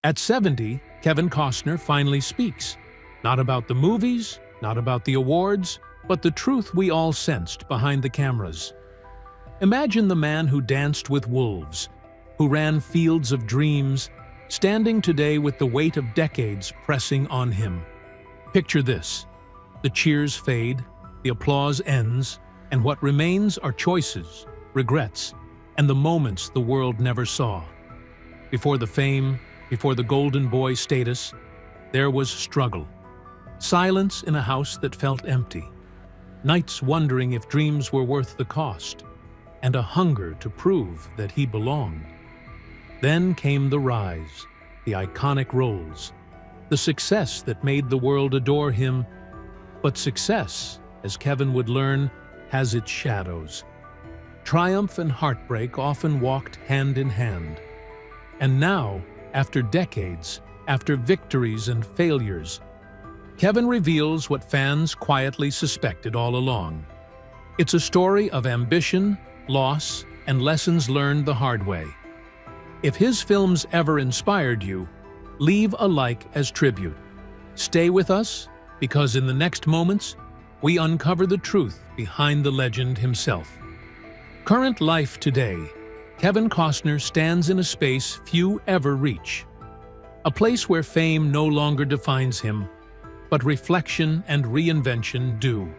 At 70, Kevin Costner finally speaks. Not about the movies, not about the awards, but the truth we all sensed behind the cameras. Imagine the man who danced with wolves, who ran fields of dreams, standing today with the weight of decades pressing on him. Picture this. The cheers fade, the applause ends, and what remains are choices, regrets, and the moments the world never saw. Before the fame, before the golden boy status, there was struggle. Silence in a house that felt empty. Nights wondering if dreams were worth the cost, and a hunger to prove that he belonged. Then came the rise, the iconic roles, the success that made the world adore him. But success, as Kevin would learn, has its shadows. Triumph and heartbreak often walked hand in hand. And now, after decades, after victories and failures, Kevin reveals what fans quietly suspected all along. It's a story of ambition, loss, and lessons learned the hard way. If his films ever inspired you, leave a like as tribute. Stay with us, because in the next moments, we uncover the truth behind the legend himself. Current life today, Kevin Costner stands in a space few ever reach. A place where fame no longer defines him, but reflection and reinvention do.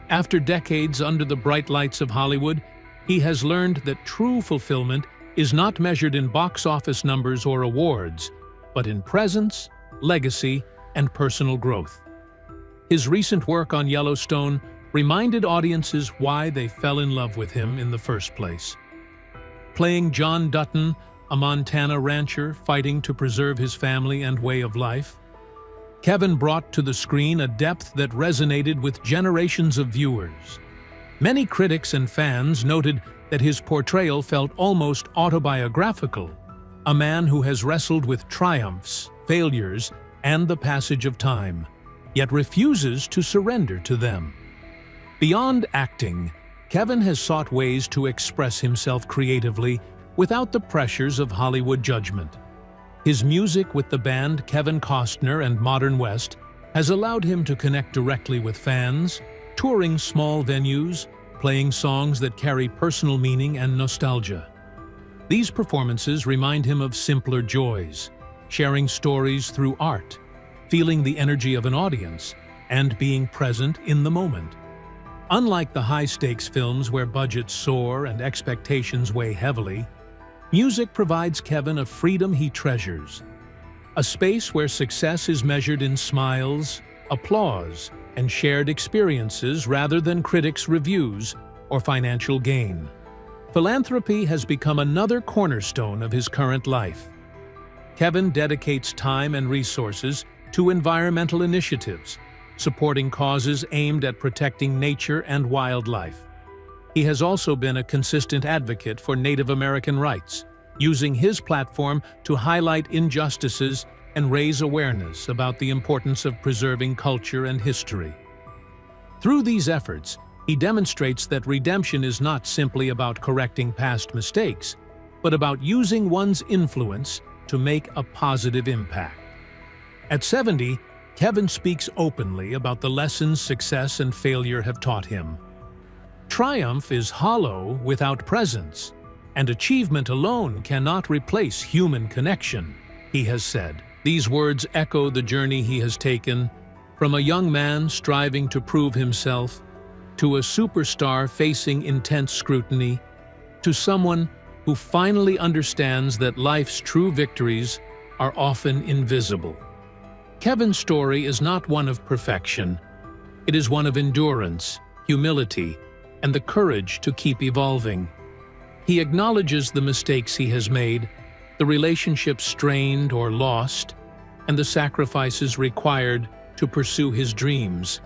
After decades under the bright lights of Hollywood, he has learned that true fulfillment is not measured in box office numbers or awards, but in presence, legacy, and personal growth. His recent work on Yellowstone reminded audiences why they fell in love with him in the first place. Playing John Dutton, a Montana rancher fighting to preserve his family and way of life, Kevin brought to the screen a depth that resonated with generations of viewers. Many critics and fans noted that his portrayal felt almost autobiographical, a man who has wrestled with triumphs, failures, and the passage of time, yet refuses to surrender to them. Beyond acting, Kevin has sought ways to express himself creatively without the pressures of Hollywood judgment. His music with the band Kevin Costner and Modern West has allowed him to connect directly with fans, touring small venues, playing songs that carry personal meaning and nostalgia. These performances remind him of simpler joys, sharing stories through art, feeling the energy of an audience, and being present in the moment. Unlike the high-stakes films where budgets soar and expectations weigh heavily, music provides Kevin a freedom he treasures, a space where success is measured in smiles, applause, and shared experiences rather than critics' reviews or financial gain. Philanthropy has become another cornerstone of his current life. Kevin dedicates time and resources to environmental initiatives, supporting causes aimed at protecting nature and wildlife. He has also been a consistent advocate for Native American rights, using his platform to highlight injustices and raise awareness about the importance of preserving culture and history. Through these efforts, he demonstrates that redemption is not simply about correcting past mistakes, but about using one's influence to make a positive impact. At 70, Kevin speaks openly about the lessons success and failure have taught him. Triumph is hollow without presence, and achievement alone cannot replace human connection, he has said. These words echo the journey he has taken, from a young man striving to prove himself, to a superstar facing intense scrutiny, to someone who finally understands that life's true victories are often invisible. Kevin's story is not one of perfection. It is one of endurance, humility, and the courage to keep evolving. He acknowledges the mistakes he has made, the relationships strained or lost, and the sacrifices required to pursue his dreams.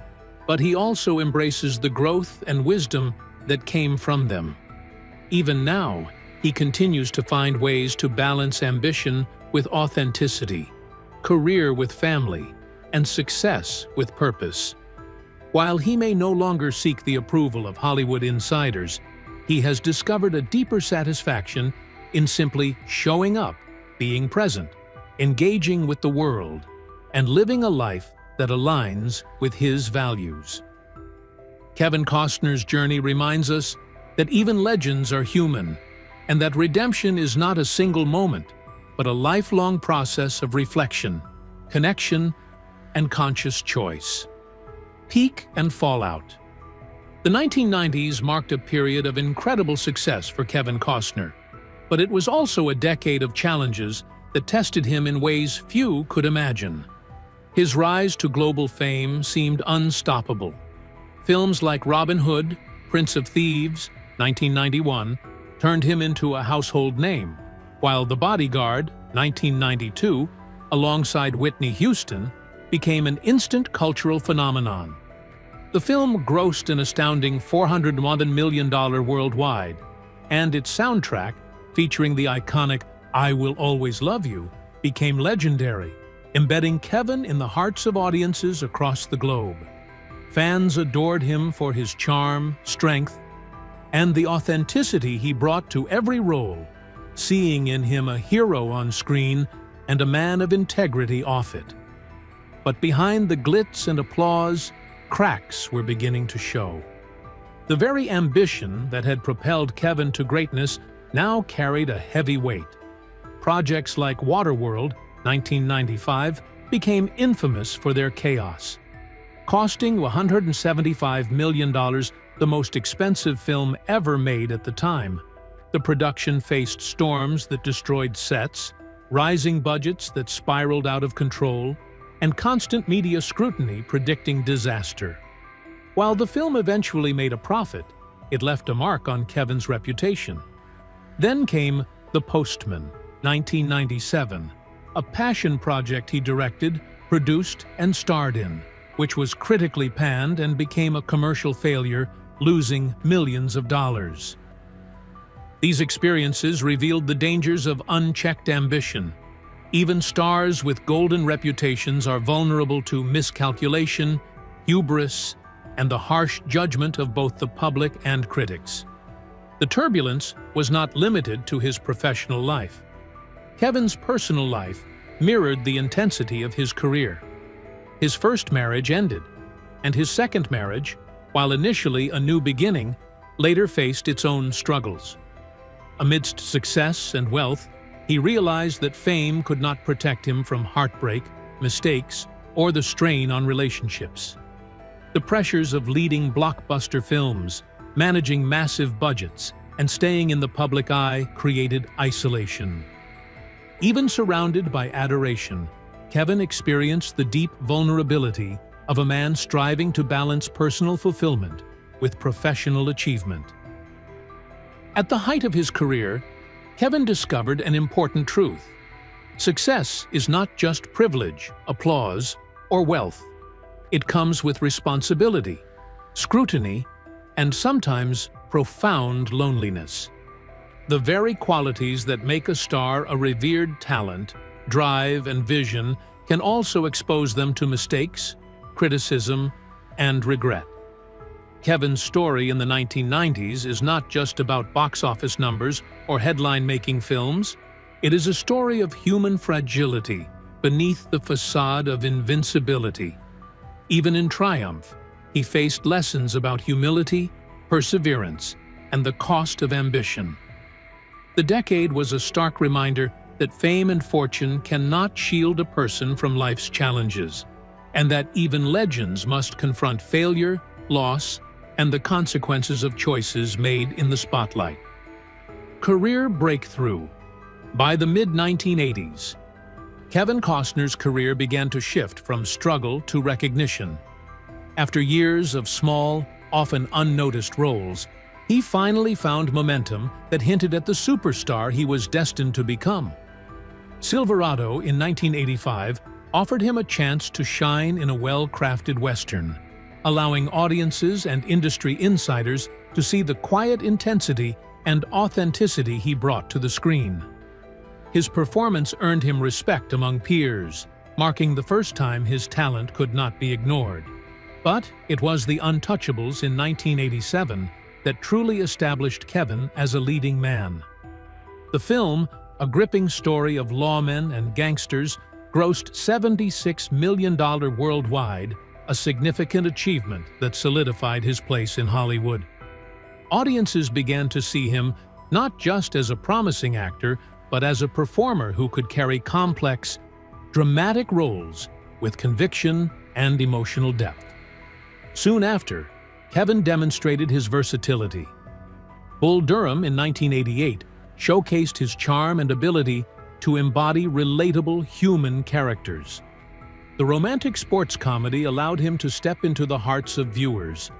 But he also embraces the growth and wisdom that came from them. Even now, he continues to find ways to balance ambition with authenticity, career with family, and success with purpose. While he may no longer seek the approval of Hollywood insiders, he has discovered a deeper satisfaction in simply showing up, being present, engaging with the world, and living a life that aligns with his values. Kevin Costner's journey reminds us that even legends are human, and that redemption is not a single moment, but a lifelong process of reflection, connection, and conscious choice. Peak and fallout. The 1990s marked a period of incredible success for Kevin Costner, but it was also a decade of challenges that tested him in ways few could imagine. His rise to global fame seemed unstoppable. Films like Robin Hood, Prince of Thieves, 1991, turned him into a household name, while The Bodyguard, 1992, alongside Whitney Houston, became an instant cultural phenomenon. The film grossed an astounding $401 million worldwide, and its soundtrack, featuring the iconic "I Will Always Love You," became legendary, embedding Kevin in the hearts of audiences across the globe. Fans adored him for his charm, strength, and the authenticity he brought to every role, seeing in him a hero on screen and a man of integrity off it. But behind the glitz and applause, cracks were beginning to show. The very ambition that had propelled Kevin to greatness now carried a heavy weight. Projects like Waterworld, 1995, became infamous for their chaos. Costing $175 million, the most expensive film ever made at the time, the production faced storms that destroyed sets, rising budgets that spiraled out of control, and constant media scrutiny predicting disaster. While the film eventually made a profit, it left a mark on Kevin's reputation. Then came The Postman, 1997, a passion project he directed, produced, and starred in, which was critically panned and became a commercial failure, losing millions of dollars. These experiences revealed the dangers of unchecked ambition. Even stars with golden reputations are vulnerable to miscalculation, hubris, and the harsh judgment of both the public and critics. The turbulence was not limited to his professional life. Kevin's personal life mirrored the intensity of his career. His first marriage ended, and his second marriage, while initially a new beginning, later faced its own struggles. Amidst success and wealth, he realized that fame could not protect him from heartbreak, mistakes, or the strain on relationships. The pressures of leading blockbuster films, managing massive budgets, and staying in the public eye created isolation. Even surrounded by adoration, Kevin experienced the deep vulnerability of a man striving to balance personal fulfillment with professional achievement. At the height of his career, Kevin discovered an important truth. Success is not just privilege, applause, or wealth. It comes with responsibility, scrutiny, and sometimes profound loneliness. The very qualities that make a star a revered talent, drive and vision, can also expose them to mistakes, criticism, and regret. Kevin's story in the 1990s is not just about box office numbers or headline-making films. It is a story of human fragility beneath the facade of invincibility. Even in triumph, he faced lessons about humility, perseverance, and the cost of ambition. The decade was a stark reminder that fame and fortune cannot shield a person from life's challenges, and that even legends must confront failure, loss, and the consequences of choices made in the spotlight. Career breakthrough. By the mid-1980s, Kevin Costner's career began to shift from struggle to recognition. After years of small, often unnoticed roles, he finally found momentum that hinted at the superstar he was destined to become. Silverado in 1985 offered him a chance to shine in a well-crafted Western, allowing audiences and industry insiders to see the quiet intensity and authenticity he brought to the screen. His performance earned him respect among peers, marking the first time his talent could not be ignored. But it was The Untouchables in 1987 that truly established Kevin as a leading man. The film, a gripping story of lawmen and gangsters, grossed $76 million worldwide, a significant achievement that solidified his place in Hollywood. Audiences began to see him not just as a promising actor, but as a performer who could carry complex, dramatic roles with conviction and emotional depth. Soon after, Kevin demonstrated his versatility. Bull Durham in 1988 showcased his charm and ability to embody relatable human characters. The romantic sports comedy allowed him to step into the hearts of viewers,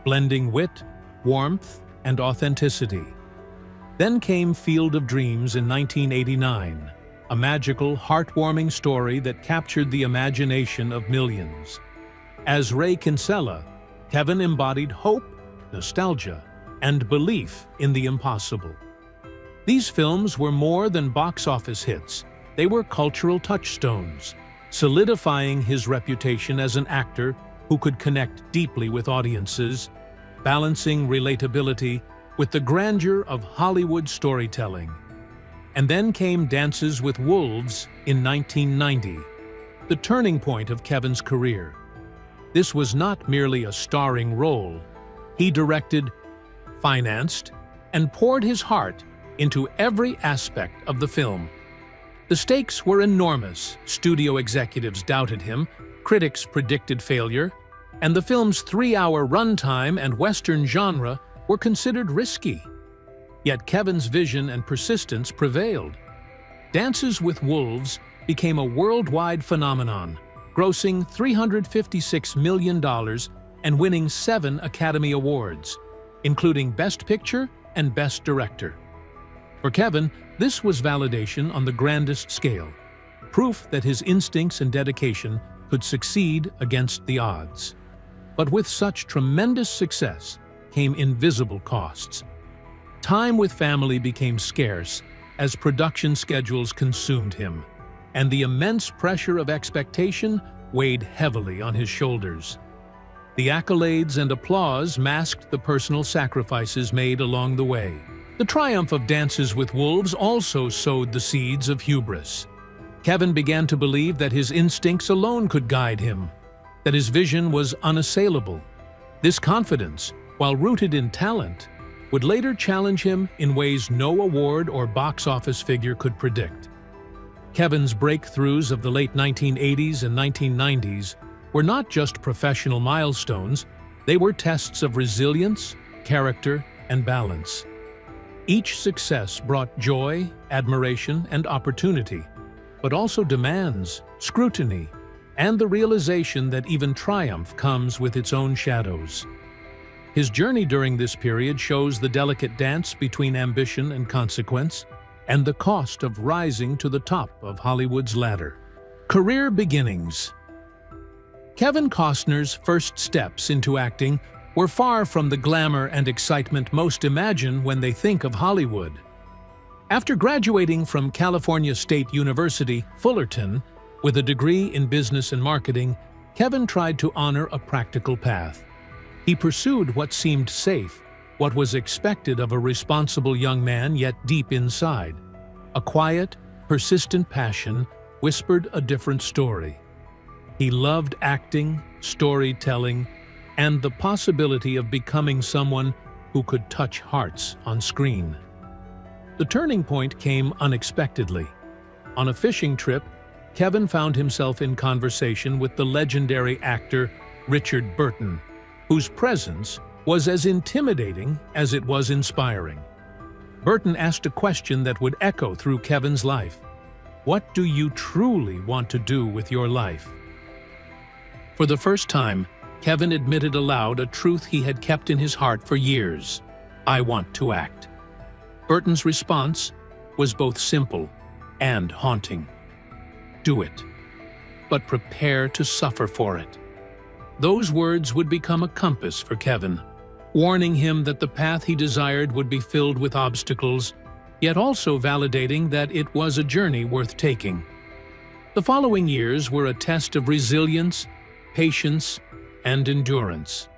blending wit, warmth, and authenticity. Then came Field of Dreams in 1989, a magical, heartwarming story that captured the imagination of millions. As Ray Kinsella, Kevin embodied hope, nostalgia, and belief in the impossible. These films were more than box office hits. They were cultural touchstones, solidifying his reputation as an actor who could connect deeply with audiences, balancing relatability with the grandeur of Hollywood storytelling. And then came Dances with Wolves in 1990, the turning point of Kevin's career. This was not merely a starring role. He directed, financed, and poured his heart into every aspect of the film. The stakes were enormous. Studio executives doubted him, critics predicted failure, and the film's 3-hour runtime and Western genre were considered risky. Yet Kevin's vision and persistence prevailed. Dances with Wolves became a worldwide phenomenon, grossing $356 million and winning 7 Academy Awards, including Best Picture and Best Director. For Kevin, this was validation on the grandest scale, proof that his instincts and dedication could succeed against the odds. But with such tremendous success came invisible costs. Time with family became scarce as production schedules consumed him, and the immense pressure of expectation weighed heavily on his shoulders. The accolades and applause masked the personal sacrifices made along the way. The triumph of Dances with Wolves also sowed the seeds of hubris. Kevin began to believe that his instincts alone could guide him, that his vision was unassailable. This confidence, while rooted in talent, would later challenge him in ways no award or box office figure could predict. Kevin's breakthroughs of the late 1980s and 1990s were not just professional milestones, they were tests of resilience, character, and balance. Each success brought joy, admiration, and opportunity, but also demands, scrutiny, and the realization that even triumph comes with its own shadows. His journey during this period shows the delicate dance between ambition and consequence, and the cost of rising to the top of Hollywood's ladder. Career beginnings. Kevin Costner's first steps into acting were far from the glamour and excitement most imagine when they think of Hollywood. After graduating from California State University, Fullerton, with a degree in business and marketing, Kevin tried to honor a practical path. He pursued what seemed safe, what was expected of a responsible young man yet deep inside. A quiet, persistent passion whispered a different story. He loved acting, storytelling, and the possibility of becoming someone who could touch hearts on screen. The turning point came unexpectedly. On a fishing trip, Kevin found himself in conversation with the legendary actor Richard Burton, whose presence was as intimidating as it was inspiring. Burton asked a question that would echo through Kevin's life. What do you truly want to do with your life? For the first time, Kevin admitted aloud a truth he had kept in his heart for years. I want to act. Burton's response was both simple and haunting. Do it, but prepare to suffer for it. Those words would become a compass for Kevin, warning him that the path he desired would be filled with obstacles, yet also validating that it was a journey worth taking. The following years were a test of resilience, patience, and endurance.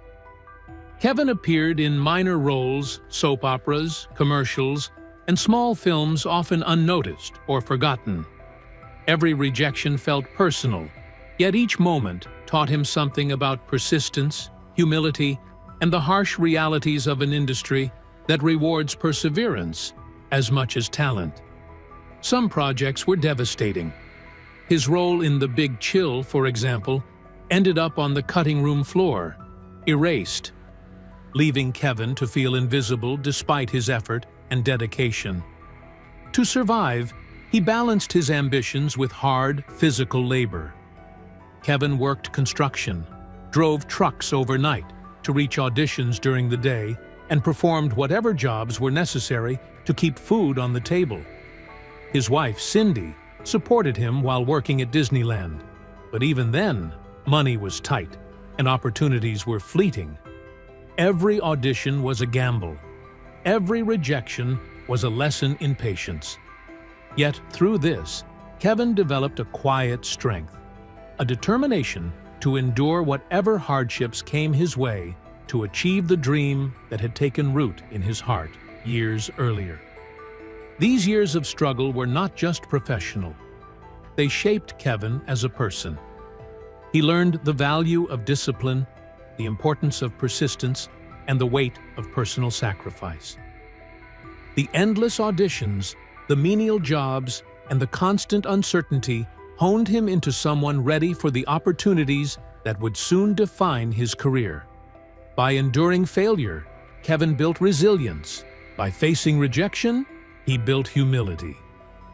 Kevin appeared in minor roles, soap operas, commercials, and small films often unnoticed or forgotten. Every rejection felt personal, yet each moment taught him something about persistence, humility, and the harsh realities of an industry that rewards perseverance as much as talent. Some projects were devastating. His role in The Big Chill, for example, ended up on the cutting room floor, erased, leaving Kevin to feel invisible despite his effort and dedication. To survive, he balanced his ambitions with hard, physical labor. Kevin worked construction, drove trucks overnight to reach auditions during the day, and performed whatever jobs were necessary to keep food on the table. His wife, Cindy, supported him while working at Disneyland. But even then, money was tight, and opportunities were fleeting. Every audition was a gamble. Every rejection was a lesson in patience. Yet through this, Kevin developed a quiet strength, a determination to endure whatever hardships came his way to achieve the dream that had taken root in his heart years earlier. These years of struggle were not just professional. They shaped Kevin as a person. He learned the value of discipline, the importance of persistence, and the weight of personal sacrifice. The endless auditions, the menial jobs, and the constant uncertainty honed him into someone ready for the opportunities that would soon define his career. By enduring failure, Kevin built resilience. By facing rejection, he built humility.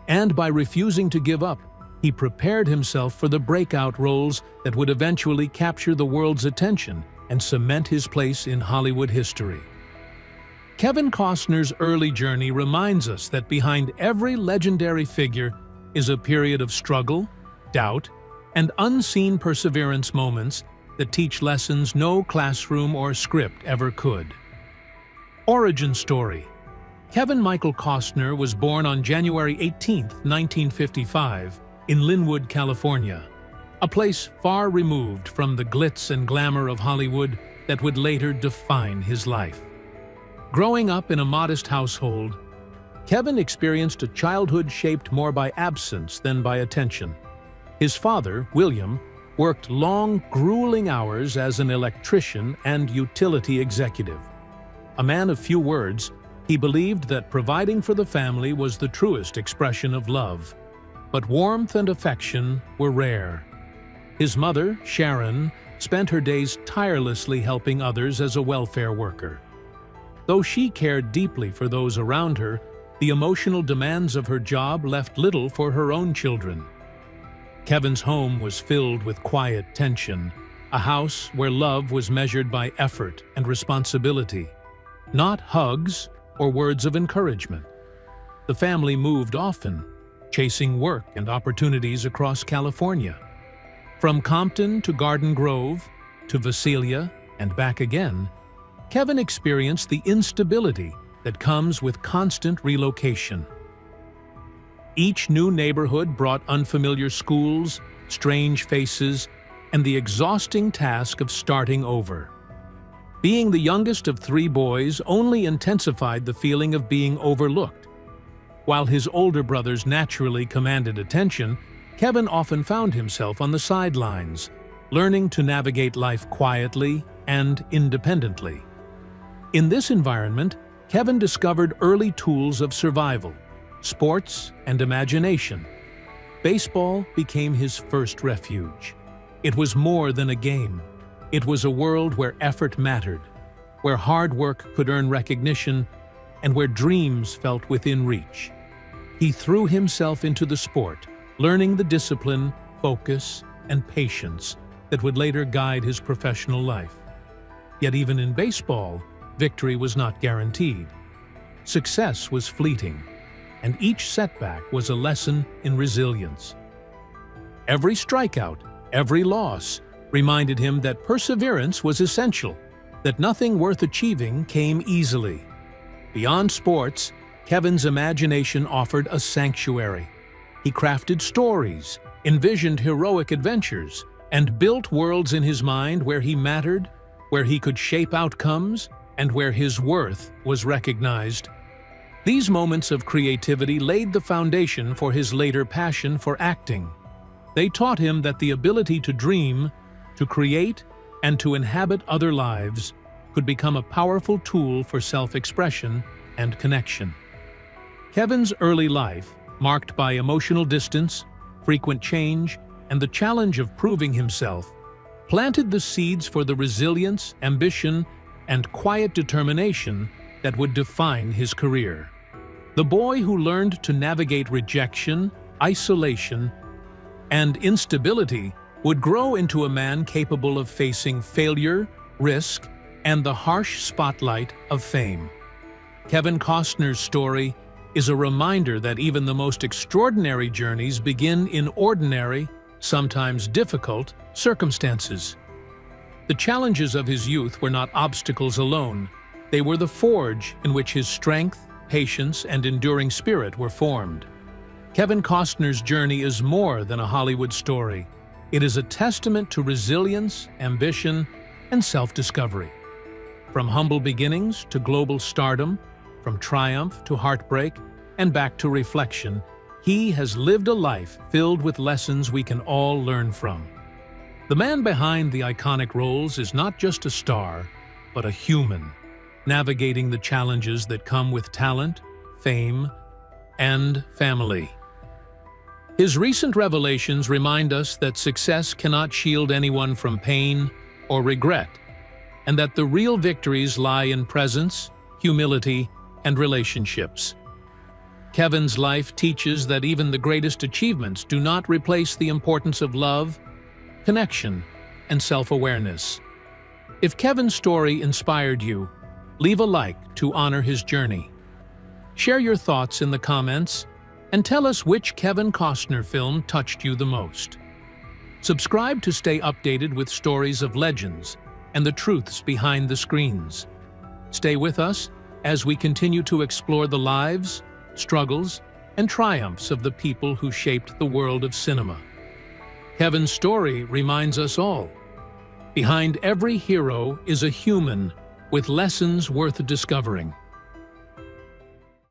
And by refusing to give up, he prepared himself for the breakout roles that would eventually capture the world's attention and cement his place in Hollywood history. Kevin Costner's early journey reminds us that behind every legendary figure is a period of struggle, doubt, and unseen perseverance moments that teach lessons no classroom or script ever could. Origin story. Kevin Michael Costner was born on January 18, 1955, in Linwood, California, a place far removed from the glitz and glamour of Hollywood that would later define his life. Growing up in a modest household, Kevin experienced a childhood shaped more by absence than by attention. His father, William, worked long, grueling hours as an electrician and utility executive. A man of few words, he believed that providing for the family was the truest expression of love. But warmth and affection were rare. His mother, Sharon, spent her days tirelessly helping others as a welfare worker. Though she cared deeply for those around her, the emotional demands of her job left little for her own children. Kevin's home was filled with quiet tension, a house where love was measured by effort and responsibility, not hugs or words of encouragement. The family moved often, chasing work and opportunities across California. From Compton to Garden Grove, to Visalia, and back again, Kevin experienced the instability that comes with constant relocation. Each new neighborhood brought unfamiliar schools, strange faces, and the exhausting task of starting over. Being the youngest of three boys only intensified the feeling of being overlooked. While his older brothers naturally commanded attention, Kevin often found himself on the sidelines, learning to navigate life quietly and independently. In this environment, Kevin discovered early tools of survival, sports, and imagination. Baseball became his first refuge. It was more than a game. It was a world where effort mattered, where hard work could earn recognition, and where dreams felt within reach. He threw himself into the sport, learning the discipline, focus, and patience that would later guide his professional life. Yet even in baseball, victory was not guaranteed. Success was fleeting, and each setback was a lesson in resilience. Every strikeout, every loss, reminded him that perseverance was essential, that nothing worth achieving came easily. Beyond sports, Kevin's imagination offered a sanctuary. He crafted stories, envisioned heroic adventures, and built worlds in his mind where he mattered, where he could shape outcomes, and where his worth was recognized. These moments of creativity laid the foundation for his later passion for acting. They taught him that the ability to dream, to create, and to inhabit other lives could become a powerful tool for self-expression and connection. Kevin's early life, marked by emotional distance, frequent change, and the challenge of proving himself, planted the seeds for the resilience, ambition, and quiet determination that would define his career. The boy who learned to navigate rejection, isolation, and instability would grow into a man capable of facing failure, risk, and the harsh spotlight of fame. Kevin Costner's story is a reminder that even the most extraordinary journeys begin in ordinary, sometimes difficult, circumstances. The challenges of his youth were not obstacles alone. They were the forge in which his strength, patience, and enduring spirit were formed. Kevin Costner's journey is more than a Hollywood story. It is a testament to resilience, ambition, and self-discovery. From humble beginnings to global stardom, from triumph to heartbreak, and back to reflection, he has lived a life filled with lessons we can all learn from. The man behind the iconic roles is not just a star, but a human, navigating the challenges that come with talent, fame, and family. His recent revelations remind us that success cannot shield anyone from pain or regret, and that the real victories lie in presence, humility, and relationships. Kevin's life teaches that even the greatest achievements do not replace the importance of love, connection, and self-awareness. If Kevin's story inspired you, leave a like to honor his journey. Share your thoughts in the comments and tell us which Kevin Costner film touched you the most. Subscribe to stay updated with stories of legends and the truths behind the screens. Stay with us as we continue to explore the lives, struggles, and triumphs of the people who shaped the world of cinema. Kevin's story reminds us all, behind every hero is a human with lessons worth discovering.